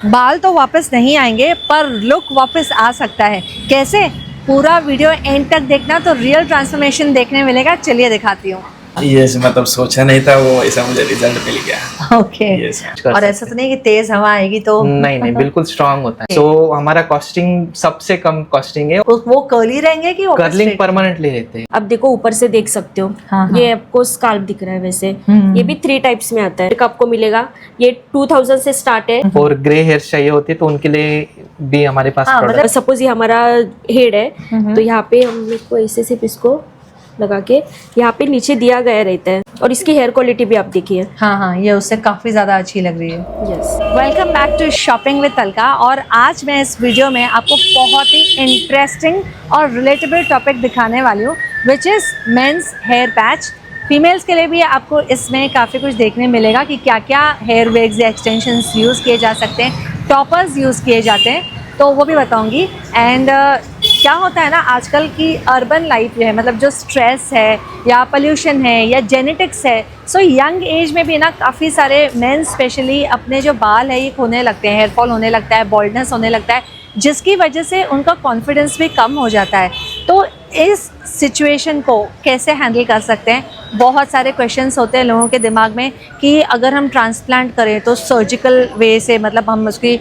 बाल तो वापस नहीं आएंगे पर लुक वापस आ सकता है। कैसे? पूरा वीडियो एंड तक देखना तो रियल ट्रांसफॉर्मेशन देखने मिलेगा। चलिए दिखाती हूँ। यस, मतलब सोचा नहीं था वो ऐसा मुझे रिजल्ट मिल गया। ओके। यस। और ऐसा तो नहीं कि तेज हवा आएगी तो नहीं नहीं, बिल्कुल स्ट्रांग होता है। तो हमारा कॉस्टिंग सबसे कम कॉस्टिंग है। वो कर्ली रहेंगे कि वापस कर्लिंग straight? परमानेंटली रहते हैं। अब देखो ऊपर से देख सकते हो। हाँ, हाँ। ये आपको स्काल्प दिख रहा है वैसे। ये भी 3 टाइप्स में आता है। एक आपको मिलेगा ये 2000 से स्टार्ट है। और ग्रे हेयर चाहिए होती है तो उनके लिए भी हमारे पास हाँ, product मतलब सपोज ये हमारा हेड है तो यहाँ पे हम लोग को ऐसे सिर्फ इसको लगा के यहाँ पे नीचे दिया गया रहता है। और इसकी हेयर क्वालिटी भी आप देखिए। हाँ हाँ, ये उससे काफ़ी ज़्यादा अच्छी लग रही है। Yes. Welcome back to shopping with Alka. और आज मैं इस वीडियो में आपको बहुत ही इंटरेस्टिंग और रिलेटेबल टॉपिक दिखाने वाली हूँ, which is men's hair patch. Females के लिए भी आपको इसमें काफ़ी कुछ देखने मिलेगा कि क्या क्या हेयर वेग्स या एक्सटेंशंस यूज़ किए जा सकते हैं, टॉपर्स यूज़ किए जाते हैं, तो वो भी बताऊंगी। एंड क्या होता है ना, आजकल की अर्बन लाइफ जो है, मतलब जो स्ट्रेस है या पोल्यूशन है या जेनेटिक्स है, सो यंग एज में भी ना काफ़ी सारे मेन स्पेशली अपने जो बाल है ये खोने लगते हैं, हेयर फॉल होने लगता है, बॉल्डनेस होने लगता है, जिसकी वजह से उनका कॉन्फिडेंस भी कम हो जाता है। तो इस सिचुएशन को कैसे हैंडल कर सकते हैं? बहुत सारे क्वेश्चंस होते हैं लोगों के दिमाग में कि अगर हम ट्रांसप्लांट करें तो सर्जिकल वे से, मतलब हम उसकी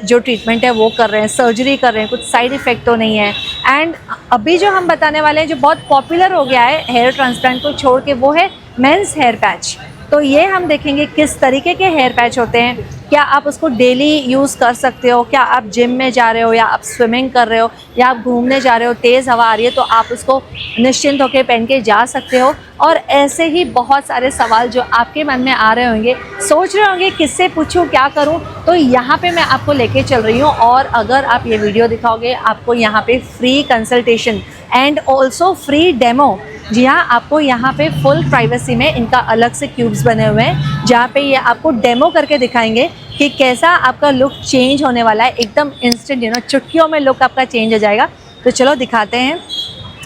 जो ट्रीटमेंट है वो कर रहे हैं, सर्जरी कर रहे हैं, कुछ साइड इफ़ेक्ट तो नहीं है। एंड अभी जो हम बताने वाले हैं जो बहुत पॉपुलर हो गया है हेयर ट्रांसप्लांट को छोड़ के, वो है मेंस हेयर पैच। तो ये हम देखेंगे किस तरीके के हेयर पैच होते हैं, क्या आप उसको डेली यूज़ कर सकते हो, क्या आप जिम में जा रहे हो या आप स्विमिंग कर रहे हो या आप घूमने जा रहे हो, तेज़ हवा आ रही है तो आप उसको निश्चिंत होकर पहन के जा सकते हो। और ऐसे ही बहुत सारे सवाल जो आपके मन में आ रहे होंगे, सोच रहे होंगे किससे पूछूं, क्या करूं, तो यहाँ पे मैं आपको लेके चल रही हूँ। और अगर आप ये वीडियो दिखाओगे आपको यहाँ पे free consultation and also free demo. जी हाँ, आपको यहाँ पे फुल प्राइवेसी में इनका अलग से क्यूब्स बने हुए हैं जहाँ पे ये आपको डेमो करके दिखाएंगे कि कैसा आपका लुक चेंज होने वाला है, एकदम इंस्टेंट, चुटकियों में लुक आपका चेंज हो जाएगा। तो चलो दिखाते हैं।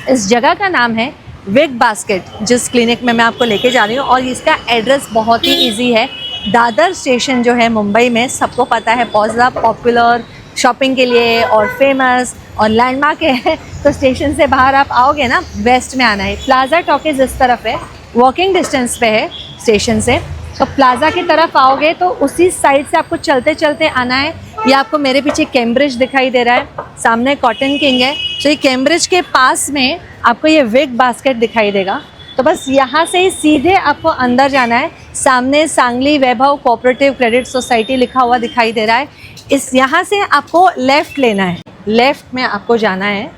इस जगह का नाम है विग बास्केट, जिस क्लिनिक में मैं आपको लेके जा रही हूँ। और इसका एड्रेस बहुत ही ईजी है। दादर स्टेशन जो है मुंबई में, सबको पता है, बहुत ज़्यादा पॉपुलर शॉपिंग के लिए और फेमस और लैंडमार्क है। तो स्टेशन से बाहर आप आओगे ना, वेस्ट में आना है। प्लाजा टॉकीज इस तरफ है, वॉकिंग डिस्टेंस पे है स्टेशन से। तो प्लाजा की तरफ आओगे तो उसी साइड से आपको चलते चलते आना है। ये आपको मेरे पीछे कैम्ब्रिज दिखाई दे रहा है, सामने कॉटन किंग है। तो ये कैम्ब्रिज के पास में आपको ये विग बास्केट दिखाई देगा। तो बस यहाँ से ही सीधे आपको अंदर जाना है। सामने सांगली वैभव कोऑपरेटिव क्रेडिट सोसाइटी लिखा हुआ दिखाई दे रहा है। इस यहाँ से आपको लेफ़्ट लेना है, लेफ़्ट में आपको जाना है।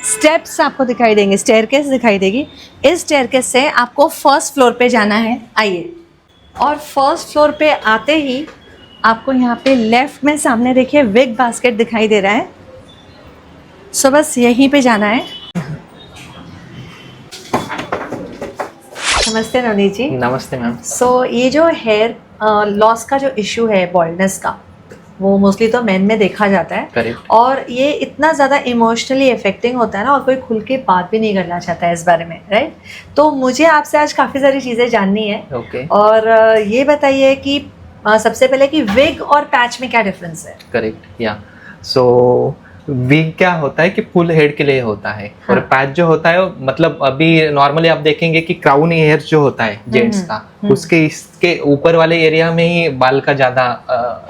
स्टेप्स आपको दिखाई देंगे, स्टेयरकेस दिखाई देगी। इस स्टेयरकेस से आपको फर्स्ट फ्लोर पे जाना है। आइए, और फर्स्ट फ्लोर पे आते ही आपको यहाँ पे लेफ़्ट में सामने देखिए विग बास्केट दिखाई दे रहा है। सो बस यहीं पे जाना है। नमस्ते नवनीत जी। नमस्ते मैम। सो ये जो हेयर लॉस का जो इशू है, बॉल्डनेस का, वो मोस्टली तो मेन में देखा जाता है। करेक्ट। और ये इतना ज़्यादा इमोशनली इफेक्टिंग होता है ना, और कोई खुल के बात भी नहीं करना चाहता है इस बारे में, राइट? तो मुझे आपसे आज काफ़ी सारी चीज़ें जाननी है। ओके। और ये बताइए कि सबसे पहले कि विग और पैच में क्या डिफरेंस है? करेक्ट, या सो विग क्या होता है कि फुल हेड के लिए होता है। हाँ। और पैच जो होता है मतलब अभी नॉर्मली आप देखेंगे कि क्राउन हेयर जो होता है जेंट्स का, उसके इसके ऊपर वाले एरिया में ही बाल का ज्यादा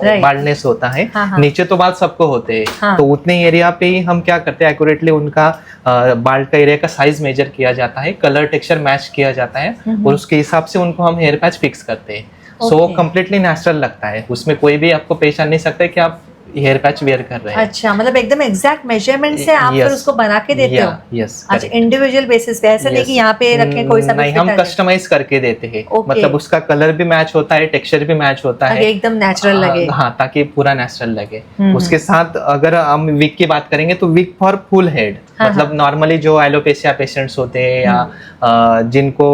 Right. बाल्डनेस होता है। हाँ, हाँ। नीचे तो बाल सबको होते हैं। हाँ। तो उतने एरिया पे ही हम क्या करते हैं, एक्यूरेटली उनका बाल का एरिया का साइज मेजर किया जाता है, कलर टेक्सचर मैच किया जाता है और उसके हिसाब से उनको हम हेयर पैच फिक्स करते हैं। सो वो Okay. कम्प्लीटली नेचुरल लगता है, उसमें कोई भी आपको पहचान नहीं सकता कि आप हेयर पैच वेयर कर रहे हैं। अच्छा, मतलब एकदम एग्जैक्ट मेजरमेंट से आप Yes. फिर उसको बना के देते हो? यस। अच्छा, इंडिविजुअल बेसिस पे, ऐसे नहीं कि यहाँ पे रखें कोई सा नहीं, हम कस्टमाइज करके देते हैं। Okay. मतलब उसका कलर भी मैच होता है, टेक्सचर भी मैच होता है, एकदम नेचुरल लगे। हाँ, ताकि पूरा नेचुरल लगे। उसके साथ अगर हम विग की बात करेंगे तो विग फॉर फुल हेड, मतलब नॉर्मली जो एलोपेशिया पेशेंट्स होते हैं या जिनको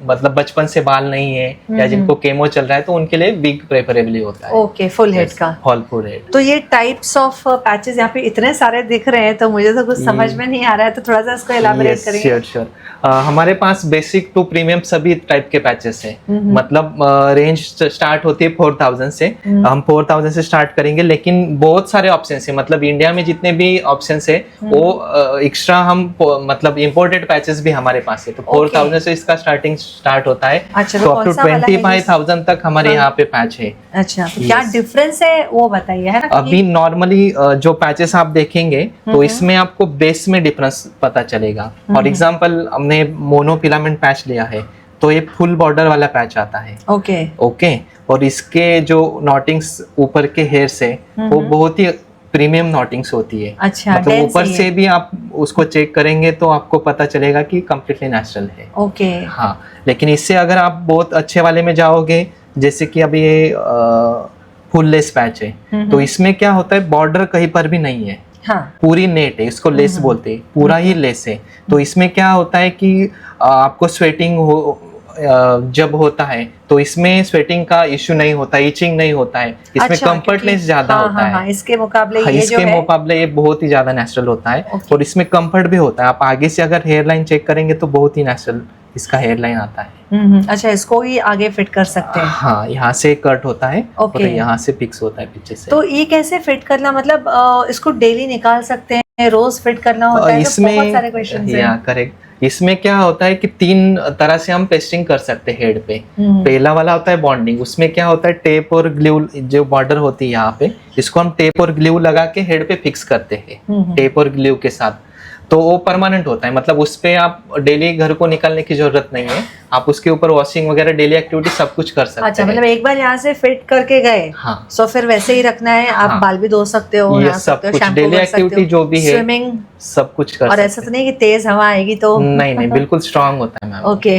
मतलब बचपन से बाल नहीं है या जिनको केमो चल रहा है तो उनके लिए बिग प्रेफरेबली होता है। ओके, फुल हेड का। Full head. तो ये टाइप्स ऑफ पैचेस यहाँ पे इतने सारे दिख रहे हैं तो मुझे तो कुछ समझ में नहीं आ रहा है, तो थोड़ा सा इसको एलाबोरेट करेंगे। Sure sure. हमारे पास बेसिक टू प्रीमियम सभी टाइप के पैचेस हैं। मतलब रेंज स्टार्ट होती है 4000 से। हम 4000 से स्टार्ट करेंगे, लेकिन बहुत सारे ऑप्शंस हैं। मतलब इंडिया में जितने भी ऑप्शंस है वो एक्स्ट्रा हम मतलब इंपोर्टेड पैचेस भी हमारे पास है। तो 4000 से इसका स्टार्ट होता है। अच्छा, तो अप टू 25,000 तक हमारे यहाँ पे पैच है। अच्छा, तो क्या डिफरेंस है वो बताइए, है ना? अभी नॉर्मली जो पैचेस आप देखेंगे तो इसमें आपको बेस में डिफरेंस पता चलेगा। फॉर एग्जांपल हमने मोनोफिलामेंट पैच लिया है तो ये फुल बॉर्डर वाला पैच आता है। ओके ओके, और इसके जो नॉटिंग्स ऊपर के हेयर से वो बहुत ही प्रीमियम नॉटिंग्स होती है। अच्छा, मतलब ऊपर से भी आप उसको चेक करेंगे तो आपको पता चलेगा कि कम्प्लीटली नेचुरल है। ओके हाँ, लेकिन इससे अगर आप बहुत अच्छे वाले में जाओगे, जैसे कि अभी ये फुल लेस पैच है तो इसमें क्या होता है, बॉर्डर कहीं पर भी नहीं है। हाँ, पूरी नेट है, इसको लेस बोलते हैं, पूरा ही लेस है। तो इसमें क्या होता है कि आपको स्वेटिंग जब होता है तो इसमें स्वेटिंग का इश्यू नहीं होता, इचिंग नहीं होता है। इसमें अच्छा, कंफर्टनेस ज्यादा होता है। इसके मुकाबले हाँ, ये इसके जो है मुकाबले ये बहुत ही ज्यादा नेचुरल होता है। Okay. और इसमें कंफर्ट भी होता है। आप आगे से अगर हेयर लाइन चेक करेंगे तो बहुत ही नेचुरल इसका हेयर लाइन आता है। अच्छा, इसको ही आगे फिट कर सकते हैं। हाँ, यहाँ से कट होता है और Okay. यहाँ से फिक्स होता है पीछे से। तो ये कैसे फिट करना, मतलब इसको डेली निकाल सकते हैं, रोज फिट करना होता है? तो बहुत सारे क्वेश्चंस हैं। करेक्ट। इसमें क्या होता है कि 3 तरह से हम पेस्टिंग कर सकते हैं हेड पे। पहला वाला होता है बॉन्डिंग। उसमें क्या होता है, टेप और ग्लू जो बॉर्डर होती है यहाँ पे, इसको हम टेप और ग्लू लगा के हेड पे फिक्स करते हैं टेप और ग्लू के साथ। तो वो परमानेंट होता है, मतलब उस पे आप डेली घर को निकालने की जरूरत नहीं है। आप उसके ऊपर वॉशिंग वगैरह डेली एक्टिविटी सब कुछ कर सकते हैं। अच्छा, मतलब एक बार यहाँ से फिट करके गए, हाँ, सो फिर वैसे ही रखना है। आप हाँ, बाल भी धो सकते हो, ये नहा सब सकते हो, कुछ शैम्पू डेली कर सकते एक्टिविटी हो, जो भी है स्विमिंग, सब कुछ कर और सकते ऐसा तो नहीं कि तेज हवा आएगी तो नहीं, बिल्कुल स्ट्रांग होता है मैम। ओके।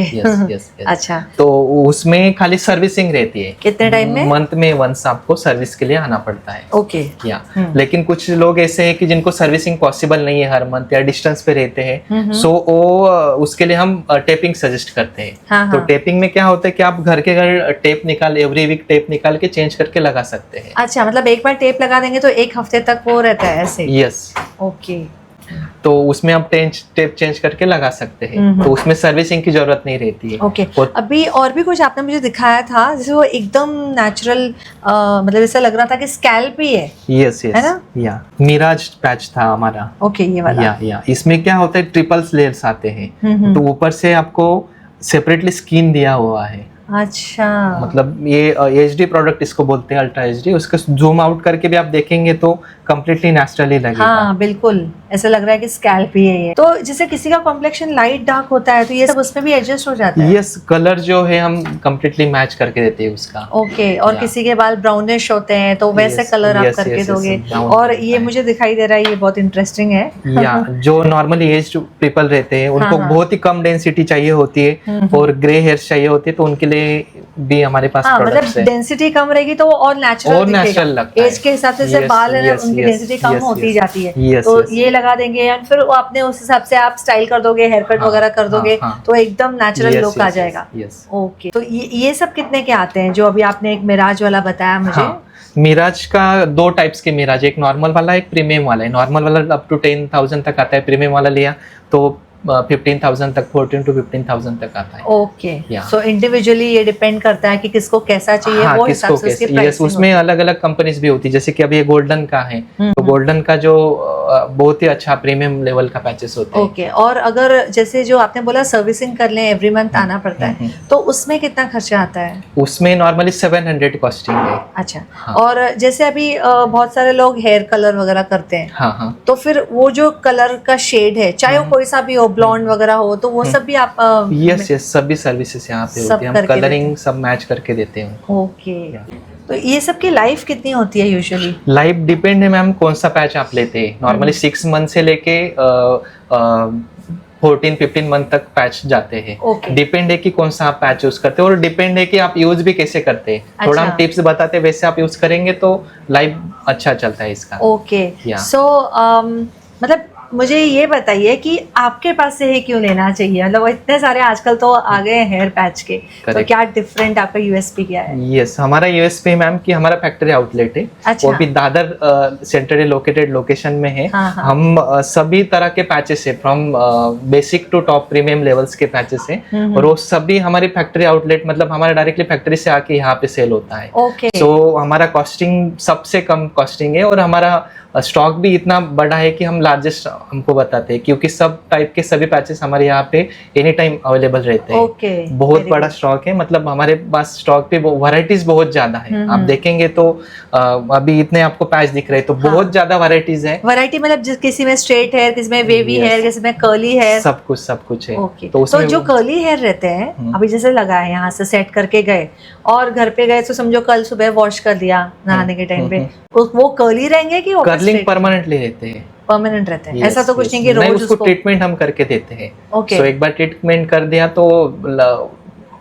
यस। अच्छा, तो उसमें खाली सर्विसिंग रहती है। कितने टाइम में? मंथ में वंस आपको सर्विस के लिए आना पड़ता है। ओके। या लेकिन कुछ लोग ऐसे हैं कि जिनको सर्विसिंग पॉसिबल नहीं है हर मंथ, या डिस्टेंस पे रहते हैं, सो वो उसके लिए हम टेपिंग सजेस्ट करते हैं। हाँ, तो हाँ। टेपिंग में क्या होता है कि आप घर के घर टेप निकाल, एवरी वीक टेप निकाल के चेंज करके लगा सकते हैं। अच्छा, मतलब एक बार टेप लगा देंगे तो एक हफ्ते तक वो रहता है ऐसे? यस। ओके। तो उसमें आप टेप चेंज करके लगा सकते हैं। तो उसमें सर्विसिंग की जरूरत नहीं रहती है। ओके। अभी और भी कुछ आपने मुझे दिखाया था, जैसे वो एकदम नेचुरल, मतलब ऐसा लग रहा था कि स्कैल्प ही है। यस है ना? या मिराज पैच था हमारा। ओके, ये वाला। या इसमें क्या होता है, ट्रिपल लेयर्स आते हैं। तो ऊपर से आपको सेपरेटली स्किन दिया हुआ है। अच्छा, मतलब ये एचडी प्रोडक्ट इसको बोलते हैं, अल्ट्रा एचडी। उसका जूम आउट करके भी आप देखेंगे तो कंप्लीटली नेचुरली लगेगा। हाँ बिल्कुल, ऐसा लग रहा है कि स्कैल्प ही है ये। तो जैसे किसी का कॉम्प्लेक्शन लाइट डार्क होता है तो ये सब उसमें भी एडजस्ट हो जाता है? यस, कलर जो है हम कंप्लीटली मैच करके देते हैं उसका। ओके। और किसी के बाल ब्राउनिश होते हैं तो वैसे कलर आप करके दोगे? और ये मुझे दिखाई दे रहा है, ये बहुत इंटरेस्टिंग है। या जो नॉर्मली एज्ड पीपल रहते हैं उनको बहुत ही कम डेंसिटी चाहिए होती है और ग्रे हेयर्स चाहिए होती है, तो उनके लिए भी हमारे पास प्रोडक्ट्स मतलब है। डेंसिटी कम रहेगी तो और नेचुरल लगता है। एज के हिसाब से बाल है ना, उनकी डेंसिटी कम होती जाती है। तो ये लगा देंगे और फिर वो आपने उस हिसाब से आप स्टाइल कर दोगे, हेयर कट वगैरह कर दोगे, तो एकदम नेचुरल लुक आ जाएगा। ओके। तो ये सब कितने के आते हैं जो अभी आपने एक मिराज वाला बताया मुझे? मिराज का 2 टाइप्स के मिराज, एक नॉर्मल वाला, एक प्रीमियम वाला है। नॉर्मल वाला अप टू 10,000 तक आता है, प्रीमियम वाला लिया तो 15,000 तक, 14 to 15,000 तक आता है। ओके। सो इंडिविजुअली ये डिपेंड करता है कि किसको कैसा चाहिए, वो हिसाब से उसकी प्राइसिंग उसमें अलग अलग कंपनीज भी होती है। जैसे कि अभी ये गोल्डन का है, तो गोल्डन का जो बहुत ही अच्छा प्रीमियम लेवल का पैचेस होते हैं। ओके। और अगर जैसे जो आपने बोला सर्विसिंग कर लें, एवरी मंथ आना पड़ता है, तो उसमें कितना खर्चा आता है? उसमें नॉर्मली 700 कॉस्टिंग है। अच्छा। और जैसे अभी बहुत सारे लोग हेयर कलर वगैरह करते हैं, हाँ, तो फिर वो जो कलर का शेड है, चाहे वो कोई सा भी हो, ब्लॉन्ड वगैरह हो, तो वो सब भी आप यस सभी सर्विसेज यहाँ पे होती है। हम कलरिंग सब मैच करके देते हैं। ओके। तो ये सब की लाइफ कितनी होती है यूजुअली? लाइफ डिपेंड है मैम कौन सा पैच आप लेते हैं। नॉर्मली 6 मंथ से लेके 14-15 मंथ तक पैच जाते हैं। डिपेंड है कि कौन सा आप पैच यूज करते हो, और डिपेंड है कि आप यूज भी कैसे करते हैं। थोड़ा हम टिप्स बताते हैं, वैसे आप यूज करेंगे तो लाइफ अच्छा चलता है इसका। ओके। सो मतलब मुझे ये बताइए कि आपके पास से ही क्यों लेना चाहिए, मतलब इतने सारे आजकल तो आ गए हैं हेयर पैच के, तो Correct. क्या डिफरेंट आपका यूएसपी क्या है? यस, हमारा यूएसपी मैम कि हमारा फैक्ट्री आउटलेट है। अच्छा। वो भी दादर सेंट्रली लोकेटेड लोकेशन में है। हाँ, हाँ। हम सभी तरह के पैचेस है, from basic to top premium levels के पैचेस है, और वो सभी हमारी फैक्ट्री आउटलेट, मतलब हमारा डायरेक्टली फैक्ट्री से आके यहाँ पे सेल होता है। ओके। सो हमारा कॉस्टिंग सबसे कम कॉस्टिंग है, और हमारा स्टॉक भी इतना बड़ा है कि हम लार्जेस्ट हमको बताते हैं, क्योंकि सब टाइप के सभी पैचेस हमारे यहाँ पे एनी टाइम अवेलेबल रहते हैं। ओके, बहुत बड़ा स्टॉक है, मतलब हमारे पास स्टॉक पे वैरायटीज बहुत ज्यादा है। आप देखेंगे तो अभी इतने आपको पैच दिख रहे हैं, तो बहुत ज्यादा वैरायटीज है। वैरायटी मतलब किसी में स्ट्रेट हेयर, किसी में वेवी Yes. हेयर, किसी में कर्ली हेयर, सब कुछ है। ओके। तो तो उसमें जो कर्ली हेयर रहते हैं, अभी जैसे लगा है यहाँ से सेट करके गए और घर पे गए, तो समझो कल सुबह वॉश कर दिया नहाने के टाइम पे, वो कर्ली रहेंगे कि कर्लिंग परमानेंटली रहते हैं, परमानेंट रहते हैं? Yes, ऐसा तो कुछ yes. नहीं कि नहीं, रोज उसको उसको ट्रीटमेंट हम करके देते हैं। ओके। सो एक बार ट्रीटमेंट कर दिया तो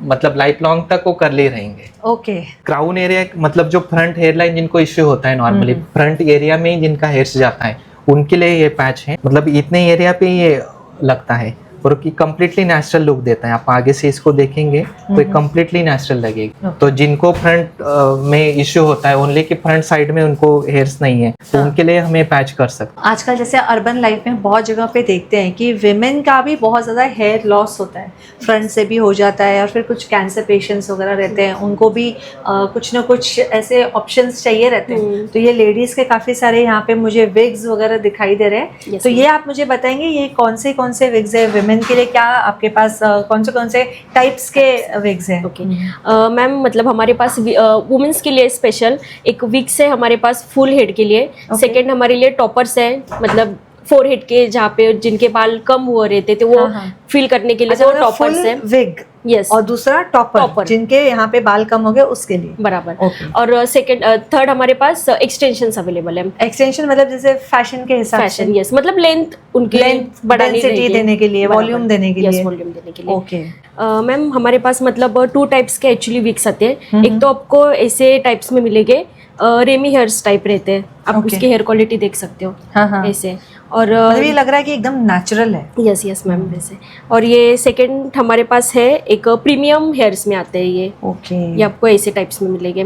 मतलब लाइफ लॉन्ग तक वो कर्ली रहेंगे। ओके। क्राउन एरिया, मतलब जो फ्रंट हेयर लाइन जिनको इश्यू होता है नॉर्मली, फ्रंट एरिया में ही जिनका हेयर्स जाता है, उनके लिए ये पैच है। मतलब इतने एरिया पे ये लगता है, और कि कम्प्लीटली नेचुरल लुक देता है। आप आगे से इसको देखेंगे तो कम्प्लीटली नेचुरल लगेगी। तो जिनको फ्रंट में इश्यू होता है ओनली कि फ्रंट साइड में उनको हेयर्स नहीं है, तो उनके लिए हमें पैच कर सकते हैं। आजकल जैसे अर्बन लाइफ में बहुत जगह पे देखते हैं कि विमेन का भी बहुत ज़्यादा हेयर लॉस होता है, फ्रंट से भी हो जाता है, और फिर कुछ कैंसर पेशेंट्स वगैरह रहते हैं, उनको भी कुछ ना कुछ ऐसे ऑप्शंस चाहिए रहते हैं। तो ये लेडीज़ के काफ़ी सारे यहाँ पे मुझे विग्स वगैरह दिखाई दे रहे हैं। Yes, तो ये आप मुझे बताएंगे ये कौन से विग्स है विमेन के लिए? क्या आपके पास कौन से टाइप्स के विग्स हैं? ओके मैम, मतलब हमारे पास वुमेन्स के लिए स्पेशल एक विग्स है हमारे पास फुल हेड के लिए। सेकंड हमारे लिए टॉपर्स है, मतलब फोर हेड के जहाँ पे जिनके बाल कम हुए रहते थे वो फील करने के लिए अच्छा, वो मतलब टॉपर्स full है। Wig, yes. और दूसरा टॉपर, जिनके यहाँ पे बाल कम हो गए उसके लिए। बराबर। Okay. और सेकंड थर्ड हमारे पास एक्सटेंशंस अवेलेबल है। एक्सटेंशन मतलब जैसे फैशन के हिसाब से, फैशन, यस, मतलब लेंथ उनकी लेंथ बढ़ानी डेंसिटी देने के लिए, वॉल्यूम देने के लिए। यस, वॉल्यूम देने के लिए। ओके। मैम हमारे पास मतलब 2 टाइप्स के एक्चुअली विक्स आते हैं। एक तो आपको ऐसे टाइप्स में मिलेंगे, रेमी हेयर्स टाइप रहते हैं, आप Okay. उसकी हेयर क्वालिटी देख सकते हो। हाँ, हाँ। ऐसे। और मतलब ये लग रहा है कि एकदम नेचुरल है। यस मैम वैसे। और ये सेकंड हमारे पास है एक प्रीमियम हेयर्स में आते हैं ये। ओके। ये आपको ऐसे टाइप्स में मिलेंगे।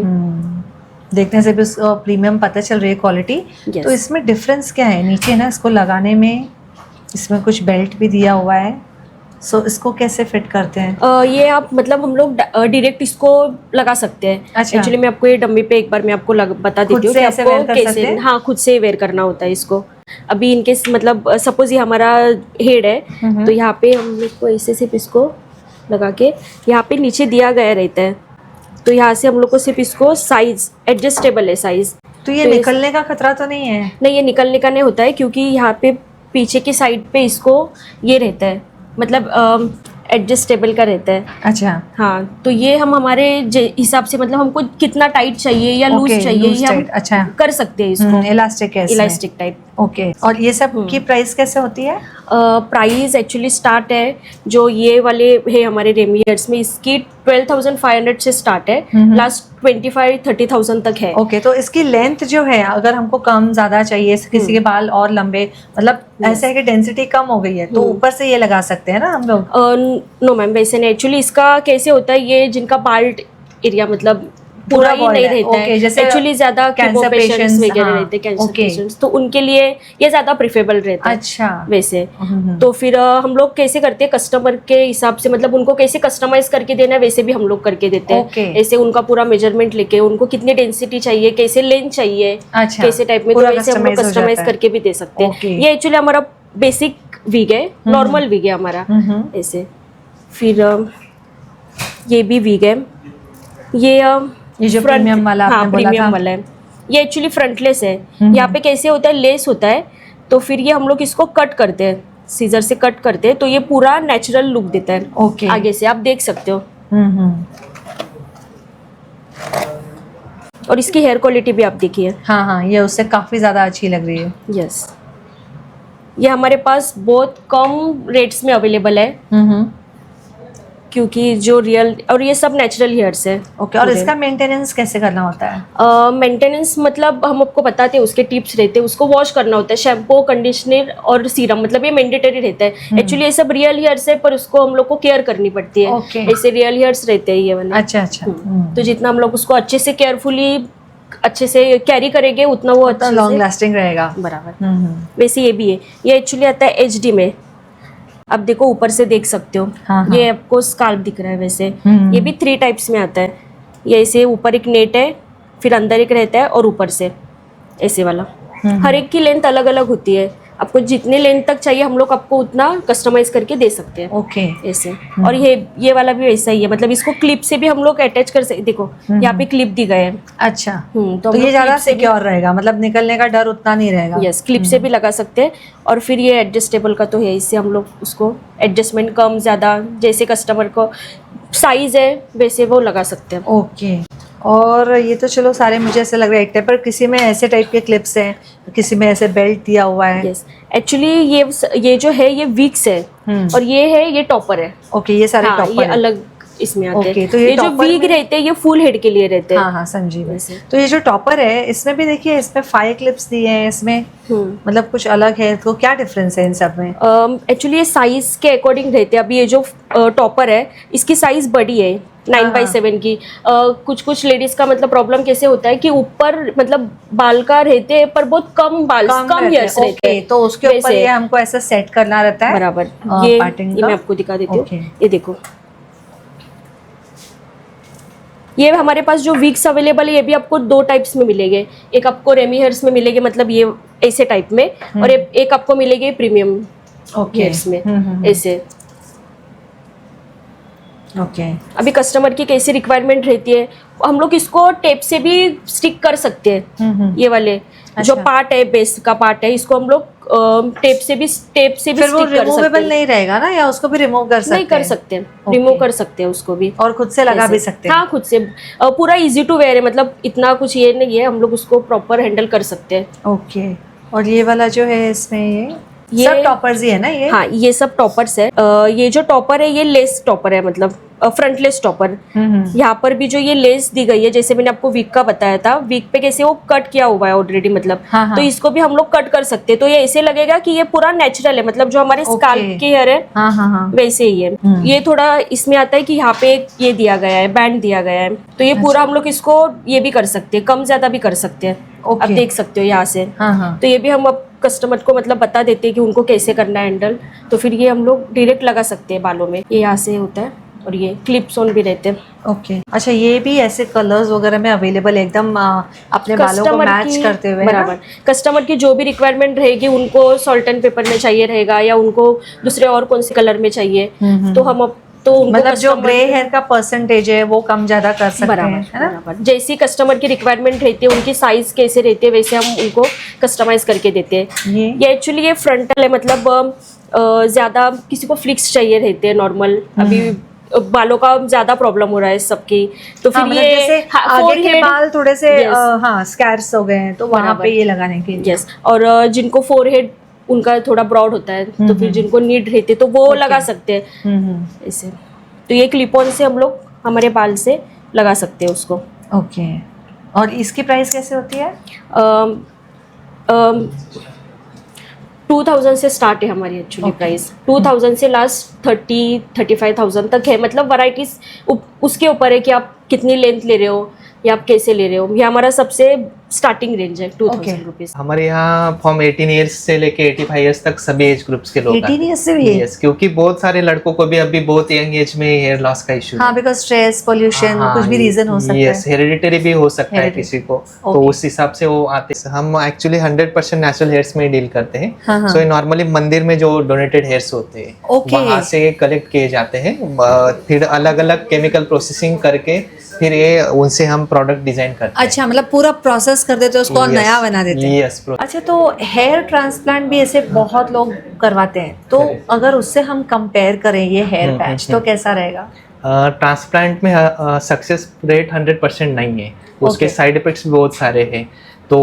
देखने से भी उसका प्रीमियम पता चल रही है क्वालिटी। Yes. तो इसमें डिफरेंस क्या है? नीचे ना इसको लगाने में इसमें कुछ बेल्ट भी दिया हुआ है, सो इसको कैसे फिट करते हैं? ये आप मतलब हम लोग डायरेक्ट इसको लगा सकते हैं। अच्छा। एक्चुअली मैं आपको ये डम्मी पे एक बार मैं आपको बता खुद देती हूँ से कि ऐसे आपको wear कर सकते हैं? हाँ, खुद से वेयर करना होता है इसको। अभी इनके मतलब सपोज ये हमारा हेड है, तो यहाँ पे हम लोग को ऐसे सिर्फ इसको लगा के यहाँ पे नीचे दिया गया रहता है, तो यहाँ से हम लोग को सिर्फ इसको साइज एडजस्टेबल है साइज। तो ये निकलने का खतरा तो नहीं है? नहीं, ये निकलने का नहीं होता है, क्योंकि यहाँ पे पीछे की साइड पे इसको ये रहता है, मतलब एडजस्टेबल का रहता है। अच्छा। हाँ, तो ये हम हमारे हिसाब से मतलब हमको कितना टाइट चाहिए या लूज Okay, चाहिए loose ये हम tight, अच्छा। कर सकते हैं इसको। इलास्टिक है इसमें। Elastic type. ओके। और ये सब की प्राइस कैसे होती है? प्राइस एक्चुअली स्टार्ट है, जो ये वाले है हमारे रेमी हेयर्स में, इसकी 12,500 से स्टार्ट है, लास्ट 25-30,000 तक है। ओके। तो इसकी लेंथ जो है, अगर हमको कम ज्यादा चाहिए, किसी के बाल और लंबे, मतलब ऐसा है कि डेंसिटी कम हो गई है, तो ऊपर से ये लगा सकते हैं ना हम लोग? नो मैम, वैसे नहीं। एक्चुअली इसका कैसे होता है, ये जिनका बाल्ड एरिया मतलब पूरा ही bald नहीं है। रहता Okay, है, जैसे एक्चुअली ज्यादा cancer कैंसर पेशेंट्स patients, वगैरह हाँ, रहते हैं, कैंसर okay. पेशेंट्स, तो उनके लिए ये ज्यादा प्रिफरेबल रहता है। अच्छा। वैसे तो फिर हम लोग कैसे करते हैं, कस्टमर के हिसाब से, मतलब उनको कैसे कस्टमाइज करके देना है वैसे भी हम लोग करके देते हैं। Okay. ऐसे उनका पूरा मेजरमेंट लेके, उनको कितनी डेंसिटी चाहिए, कैसे लेंथ चाहिए, अच्छा, कैसे टाइप में, तो पूरा वैसे हम लोग customize हो कस्टमाइज जाता है। करके भी दे सकते हैं। Okay. ये एक्चुअली हमारा बेसिक विग है, नॉर्मल विग है हमारा। ऐसे फिर ये भी विग है, ये जो front- प्रीमियम वाला आपने हाँ, बोला प्रीमियम था। वाला है। ये एक्चुअली फ्रंटलेस है। यहाँ पे कैसे होता है, लेस होता है, तो फिर ये हम लोग इसको कट करते हैं, सीजर से कट करते हैं, तो ये पूरा नेचुरल लुक देता है। ओके। आगे से आप देख सकते हो। और इसकी हेयर क्वालिटी भी आप देखिए। हाँ हाँ, ये उससे काफी ज्यादा अच्छी लग रही है। यस, ये हमारे पास बहुत कम रेट्स में अवेलेबल है, क्योंकि जो रियल, और ये सब नेचुरल हेयर्स है। ओके, और पूरे। इसका मेंटेनेंस कैसे करना होता है? मेंटेनेंस मतलब हम आपको बताते हैं, उसके टिप्स रहते हैं, उसको वॉश करना होता है, शैम्पू, कंडीशनर और सीरम, मतलब ये मैंडेटरी रहता है। एक्चुअली ये सब रियल हेयर्स है, पर उसको हम लोग को केयर करनी पड़ती है। Okay. ऐसे रियल हेयर्स रहते हैं ये वाले। अच्छा अच्छा। तो जितना हम लोग उसको अच्छे से केयरफुली अच्छे से कैरी करेंगे उतना वो तो अच्छा लॉन्ग लास्टिंग रहेगा। बराबर। वैसे ये भी है, ये एक्चुअली आता है एचडी में। अब देखो ऊपर से देख सकते हो, हाँ, हाँ। ये आपको स्काल्प दिख रहा है वैसे। ये भी 3 टाइप्स में आता है। ये ऐसे ऊपर एक नेट है, फिर अंदर एक रहता है, और ऊपर से ऐसे वाला। हर एक की लेंथ अलग अलग होती है, आपको जितने लेंथ तक चाहिए हम लोग आपको उतना कस्टमाइज करके दे सकते हैं। ओके। ऐसे। और ये वाला भी वैसा ही है, मतलब इसको क्लिप से भी हम लोग अटैच कर सकते। देखो यहाँ पे क्लिप दी गए हैं। अच्छा, तो तो ये ज्यादा सिक्योर रहेगा, मतलब निकलने का डर उतना नहीं रहेगा। यस, क्लिप से भी लगा सकते हैं। और फिर ये एडजस्टेबल का तो है, इससे हम लोग उसको एडजस्टमेंट कम ज़्यादा जैसे कस्टमर को साइज है वैसे वो लगा सकते हैं। ओके। और ये तो चलो सारे मुझे ऐसे लग रहा है एक टाइप, पर किसी में ऐसे टाइप के क्लिप्स हैं, किसी में ऐसे बेल्ट दिया हुआ है। यस, एक्चुअली ये जो है ये विक्स है, और ये है ये टॉपर है। ओके, ये सारे हाँ, टॉपर ये अलग इसमें आते ओके, हैं। तो ये जो topper वीग में- रहते हैं ये फुल हेड के लिए रहते हैं। हाँ हाँ समझी मैं। वैसे। तो ये जो टॉपर है इसमें भी देखिए, इसमें 5 क्लिप्स दिए हैं, इसमें मतलब कुछ अलग है, तो क्या डिफरेंस है इन सब में? एक्चुअली ये साइज के अकॉर्डिंग रहते हैं। अभी ये जो टॉपर है इसकी साइज बड़ी है 9/7 की। कुछ लेडीज का मतलब प्रॉब्लम कैसे होता है कि ऊपर मतलब बाल का रहते हैं पर बहुत कम बाल, कम हेयर्स रहते ओके, हैं। तो उसके ऊपर वैसे। ये हमको ऐसा सेट करना रहता है बराबर। parting ये का? मैं आपको दिखा देती हूँ। Okay. ये देखो, ये हमारे पास जो विक्स अवेलेबल है ये भी आपको 2 टाइप्स में मिलेंगे। एक आपको रेमी हेयर्स में मिलेंगे, मतलब ये ऐसे टाइप में, और एक आपको मिलेगी प्रीमियम ओके हेयर्स में ऐसे। ओके। अभी कस्टमर की कैसी रिक्वायरमेंट रहती है, हम लोग इसको टेप से भी स्टिक कर सकते हैं। ये वाले जो अच्छा। पार्ट है, बेस का पार्ट है, इसको हम लोग टेप से भी फिर वो स्टिक कर सकते रिमूवेबल हैं। नहीं रहेगा ना, या उसको भी रिमूव कर सकते नहीं कर हैं? सकते हैं, Okay. रिमूव कर सकते हैं उसको भी। और खुद से लगा ऐसे। भी सकते हैं? हाँ, खुद से। पूरा इजी टू वेयर है, मतलब इतना कुछ ये नहीं है, हम लोग उसको प्रॉपर हैंडल कर सकते हैं। ओके। और ये वाला जो है इसमें ये सब टॉपर्स ही है ना ये? हाँ, ये सब टॉपर्स है। ये जो टॉपर है ये लेस टॉपर है, मतलब फ्रंटलेस टॉपर। यहाँ पर भी जो ये लेस दी गई है, जैसे मैंने आपको वीक का बताया था, वीक पे कैसे वो कट किया हुआ है ऑलरेडी, मतलब हाँ, हाँ। तो इसको भी हम लोग कट कर सकते हैं। तो ये ऐसे लगेगा कि ये पूरा नेचुरल है, मतलब जो हमारे स्काल्प के हेयर है हाँ हाँ हाँ। वैसे ही है। ये थोड़ा इसमें आता है कि यहाँ पे एक ये दिया गया है, बैंड दिया गया है, तो ये पूरा हम लोग इसको ये भी कर सकते हैं, कम ज्यादा भी कर सकते हैं। Okay. आप देख सकते हो यहाँ से। हाँ हाँ। तो ये भी हम अब कस्टमर को मतलब बता देते हैं कि उनको कैसे करना है हैंडल, तो फिर ये हम लोग डायरेक्ट लगा सकते हैं बालों में। ये यहाँ से होता है, और ये क्लिप्स ऑन भी रहते हैं। ओके। अच्छा, ये भी ऐसे कलर्स वगैरह में अवेलेबल है एकदम अपने बालों को मैच करते हुए, है ना? बराबर। कस्टमर की जो भी रिक्वायरमेंट रहेगी, उनको सॉल्ट एंड पेपर में चाहिए रहेगा, या उनको दूसरे और कौन से कलर में चाहिए, तो हम तो उनको मतलब जो customer- ग्रे हेयर का परसेंटेज है वो कम ज्यादा कर सकते बराबर हैं, है ना? बराबर। जैसी कस्टमर की रिक्वायरमेंट रहती है, उनकी साइज कैसे रहती है, वैसे हम उनको कस्टमाइज करके देते हैं। ये एक्चुअली ये फ्रंटल है, मतलब ज्यादा किसी को फ्लिक्स चाहिए रहते हैं नॉर्मल। अभी बालों का ज्यादा प्रॉब्लम हो रहा है सबकी, तो फिर हाँ, मतलब ये जैसे आगे के बाल थोड़े से Yes. हाँ स्कैर्स हो गए हैं, तो वहाँ बराबर। पे ये लगाने के लिए। यस। और जिनको फोरहेड उनका थोड़ा ब्रॉड होता है, तो फिर जिनको नीड रहती है तो वो लगा सकते हैं ऐसे। तो ये क्लिप ऑन से हम लोग हमारे बाल से लगा सकते हैं उसको। ओके। और इसकी प्राइस कैसे होती है? 2000 से स्टार्ट है हमारी एक्चुअली प्राइस। 2000 से लास्ट 30-35,000 तक है, मतलब वैरायटीज उसके ऊपर है कि आप कितनी लेंथ ले रहे हो या आप कैसे ले रहे हो। ये हमारा सबसे स्टार्टिंग रेंज है 2000 रुपीज। हमारे यहाँ फ्रॉम 18 ईयर्स से लेके 85 ईयर्स तक सभी एज ग्रुप्स के लोग 18 ईयर्स से भी? यस, क्योंकि बहुत सारे लड़कों को भी अभी बहुत यंग एज में हेयर लॉस का इशू हाँ, बिकॉज स्ट्रेस, पोल्यूशन, कुछ भी रीजन हो सकता यस, है। हेरिडिटरी भी हो सकता है Hereditary. किसी को, तो उस हिसाब से वो आते हैं। हम एक्चुअली 100% नेचुरल हेयर्स में डील करते हैं। हाँ, हाँ। सो ये नॉर्मली मंदिर में जो डोनेटेड हेयर्स होते हैं Okay. वहाँ से कलेक्ट किए जाते हैं, फिर अलग अलग केमिकल प्रोसेसिंग करके फिर ये उनसे हम प्रोडक्ट डिजाइन करते हैं। अच्छा, मतलब पूरा प्रोसेस कर देते हैं उसको और नया बना देते हैं। यस। अच्छा, तो हेयर ट्रांसप्लांट भी ऐसे बहुत लोग करवाते हैं, तो अगर उससे हम कंपेयर करें ये हेयर पैच, तो कैसा रहेगा? ट्रांसप्लांट में सक्सेस रेट 100% नहीं है, उसके Okay. साइड इफेक्ट्स भी बहुत सारे हैं। तो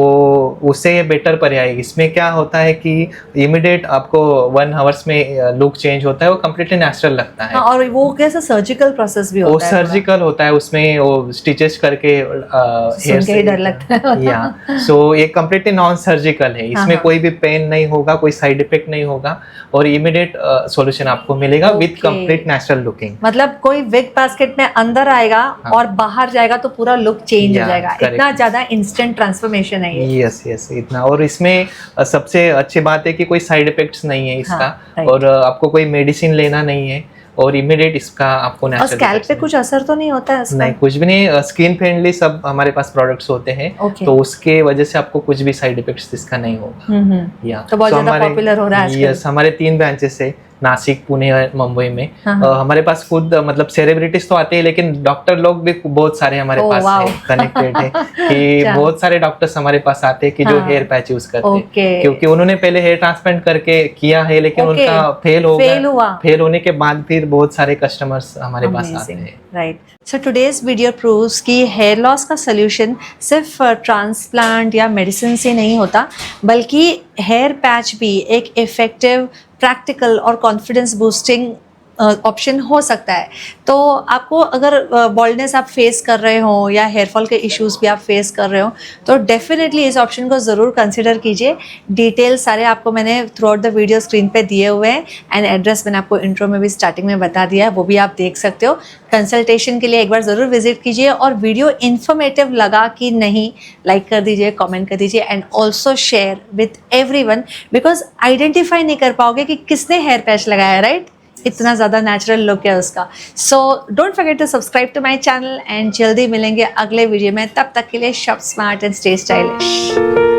उससे ये बेटर पर्याय है। इसमें क्या होता है कि इमीडिएट आपको 1 आवर्स में लुक चेंज होता है, वो कम्प्लीटली नेचुरल लगता है। हाँ, और वो कैसा सर्जिकल प्रोसेस भी वो होता है थोड़ा। सर्जिकल होता है, उसमें वो स्टिचेस करके सुन के ही डर लगता है। या सो ये कम्प्लीटली नॉन सर्जिकल है, इसमें हाँ। कोई भी पेन नहीं होगा, कोई साइड इफेक्ट नहीं होगा और इमीडिएट सॉल्यूशन आपको मिलेगा with Okay. Complete natural looking. मतलब कोई विग बास्केट में अंदर आएगा और बाहर जाएगा तो पूरा लुक चेंज हो Yeah, जाएगा। correct. इतना ज्यादा इंस्टेंट ट्रांसफॉर्मेशन है ये। यस यस इतना। और इसमें सबसे अच्छी बात है कि कोई साइड इफेक्ट्स नहीं है इसका। हाँ, right. और आपको कोई मेडिसिन लेना नहीं है और इमीडिएट इसका आपको और नेचुरल स्कैल्प पे कुछ असर तो नहीं होता है इसका? नहीं, कुछ भी नहीं। स्किन फ्रेंडली सब हमारे पास प्रोडक्ट्स होते हैं। Okay. तो उसके वजह से आपको कुछ भी साइड इफेक्ट्स इसका नहीं होगा। या तो बहुत ज्यादा पॉपुलर हो रहा है आजकल। यस, हमारे 3 ब्रांचेस है, नासिक, पुणे और मुंबई में। हाँ। हमारे पास खुद मतलब सेलिब्रिटीज तो आते हैं, लेकिन डॉक्टर लोग भी बहुत सारे हमारे Oh, पास wow. है, कनेक्टेड है कि अच्छा। बहुत सारे डॉक्टर्स हमारे पास आते हैं कि जो हाँ। हेयर पैच यूज करते हैं। Okay. क्योंकि उन्होंने पहले हेयर ट्रांसप्लांट करके किया है, लेकिन Okay. उनका फेल हो Fail हुआ। गया। फेल होने के बाद फिर बहुत सारे कस्टमर्स हमारे पास आते हैं। Right. So today's video proves कि हेयर लॉस का सोल्यूशन सिर्फ ट्रांसप्लांट या मेडिसिन से नहीं होता, बल्कि हेयर पैच भी एक इफेक्टिव, प्रैक्टिकल और कॉन्फिडेंस बूस्टिंग ऑप्शन हो सकता है। तो आपको अगर बॉल्डनेस आप फेस कर रहे हो या हेयर फॉल के इश्यूज भी आप फेस कर रहे हो, तो डेफिनेटली इस ऑप्शन को ज़रूर कंसिडर कीजिए। डिटेल सारे आपको मैंने through out the video screen पे दिए हुए हैं एंड एड्रेस मैंने आपको इंट्रो में भी स्टार्टिंग में बता दिया है, वो भी आप देख सकते हो। कंसल्टेशन के लिए एक बार ज़रूर विजिट कीजिए और वीडियो इन्फॉर्मेटिव लगा कि नहीं, लाइक कर दीजिए, कमेंट कर दीजिए and also share with everyone, because identify नहीं कर पाओगे कि किसने हेयर पैच लगाया है, राइट? इतना ज़्यादा नेचुरल लुक है उसका। So don't forget to subscribe to my channel and जल्दी मिलेंगे अगले वीडियो में। तब तक के लिए shop smart and stay stylish.